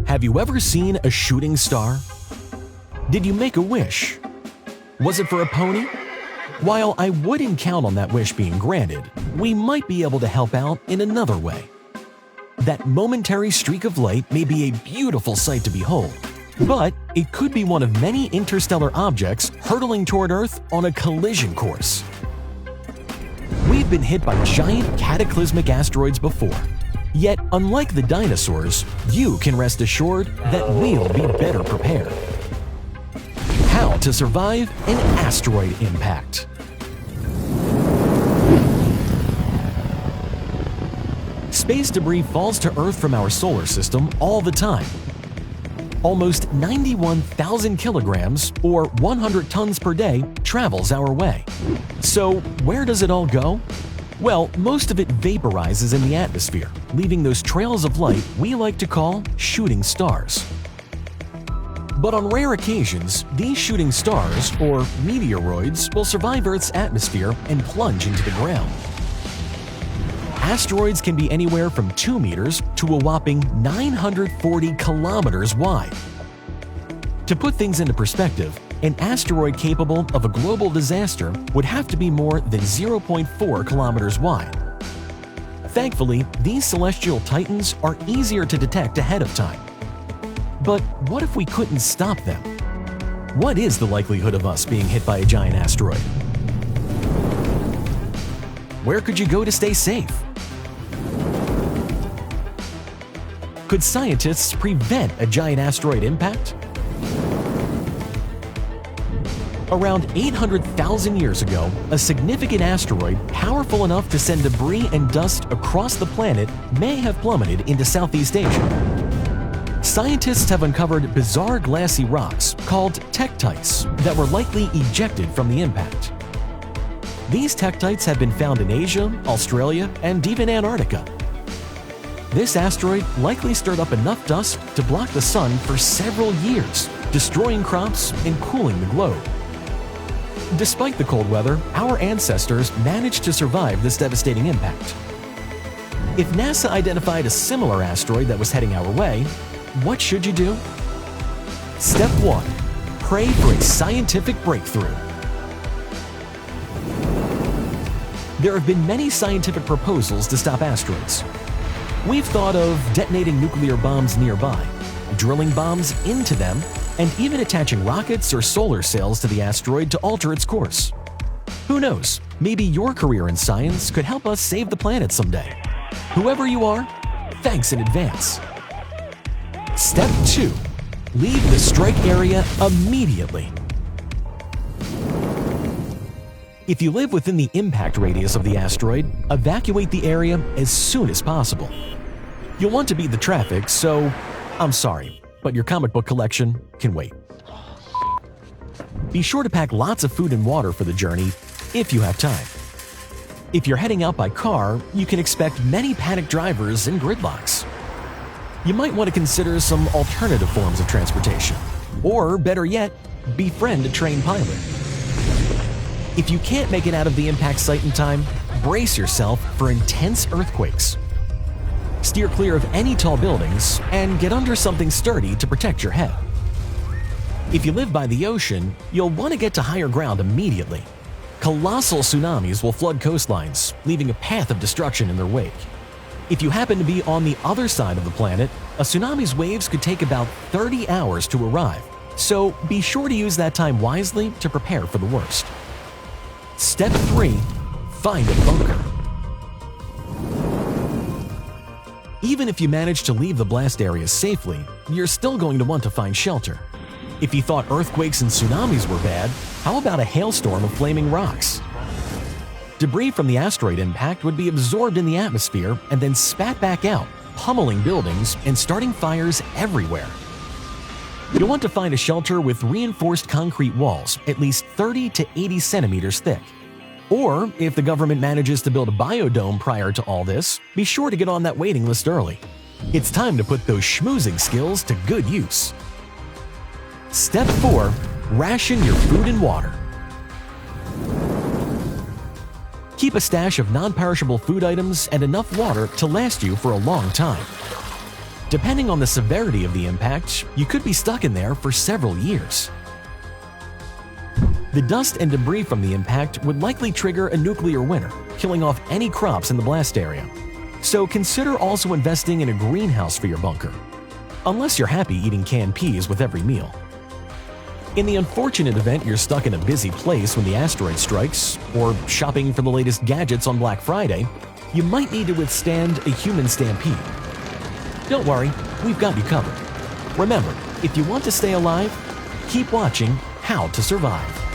Have you ever seen a shooting star? Did you make a wish? Was it for a pony? While I wouldn't count on that wish being granted, we might be able to help out in another way. That momentary streak of light may be a beautiful sight to behold, but it could be one of many interstellar objects hurtling toward Earth on a collision course. We've been hit by giant cataclysmic asteroids before. Yet, unlike the dinosaurs, you can rest assured that we'll be better prepared. How to survive an asteroid impact. Space debris falls to Earth from our solar system all the time. Almost 91,000 kilograms, or 100 tons per day, travels our way. So, where does it all go? Well, most of it vaporizes in the atmosphere, leaving those trails of light we like to call shooting stars. But on rare occasions, these shooting stars, or meteoroids, will survive Earth's atmosphere and plunge into the ground. Asteroids can be anywhere from 2 meters to a whopping 940 kilometers wide. To put things into perspective, an asteroid capable of a global disaster would have to be more than 0.4 kilometers wide. Thankfully, these celestial titans are easier to detect ahead of time. But what if we couldn't stop them? What is the likelihood of us being hit by a giant asteroid? Where could you go to stay safe? Could scientists prevent a giant asteroid impact? Around 800,000 years ago, a significant asteroid powerful enough to send debris and dust across the planet may have plummeted into Southeast Asia. Scientists have uncovered bizarre glassy rocks called tektites that were likely ejected from the impact. These tektites have been found in Asia, Australia, and even Antarctica. This asteroid likely stirred up enough dust to block the sun for several years, destroying crops and cooling the globe. Despite the cold weather, our ancestors managed to survive this devastating impact. If NASA identified a similar asteroid that was heading our way, what should you do? Step 1. Pray for a scientific breakthrough. There have been many scientific proposals to stop asteroids. We've thought of detonating nuclear bombs nearby, drilling bombs into them, and even attaching rockets or solar sails to the asteroid to alter its course. Who knows, maybe your career in science could help us save the planet someday. Whoever you are, thanks in advance. Step 2. Leave the strike area immediately. If you live within the impact radius of the asteroid, evacuate the area as soon as possible. You'll want to beat the traffic, so I'm sorry, but your comic book collection can wait. Be sure to pack lots of food and water for the journey if you have time. If you're heading out by car, you can expect many panicked drivers and gridlocks. You might want to consider some alternative forms of transportation, or better yet, befriend a trained pilot. If you can't make it out of the impact site in time, brace yourself for intense earthquakes. Steer clear of any tall buildings and get under something sturdy to protect your head. If you live by the ocean, you'll want to get to higher ground immediately. Colossal tsunamis will flood coastlines, leaving a path of destruction in their wake. If you happen to be on the other side of the planet, a tsunami's waves could take about 30 hours to arrive, so be sure to use that time wisely to prepare for the worst. Step 3. Find a bunker. Even if you manage to leave the blast area safely, you're still going to want to find shelter. If you thought earthquakes and tsunamis were bad, how about a hailstorm of flaming rocks? Debris from the asteroid impact would be absorbed in the atmosphere and then spat back out, pummeling buildings and starting fires everywhere. You'll want to find a shelter with reinforced concrete walls at least 30 to 80 centimeters thick. Or, if the government manages to build a biodome prior to all this, be sure to get on that waiting list early. It's time to put those schmoozing skills to good use. Step 4. Ration your food and water. Keep a stash of non-perishable food items and enough water to last you for a long time. Depending on the severity of the impact, you could be stuck in there for several years. The dust and debris from the impact would likely trigger a nuclear winter, killing off any crops in the blast area. So consider also investing in a greenhouse for your bunker, unless you're happy eating canned peas with every meal. In the unfortunate event you're stuck in a busy place when the asteroid strikes, or shopping for the latest gadgets on Black Friday, you might need to withstand a human stampede. Don't worry, we've got you covered. Remember, if you want to stay alive, keep watching How to Survive.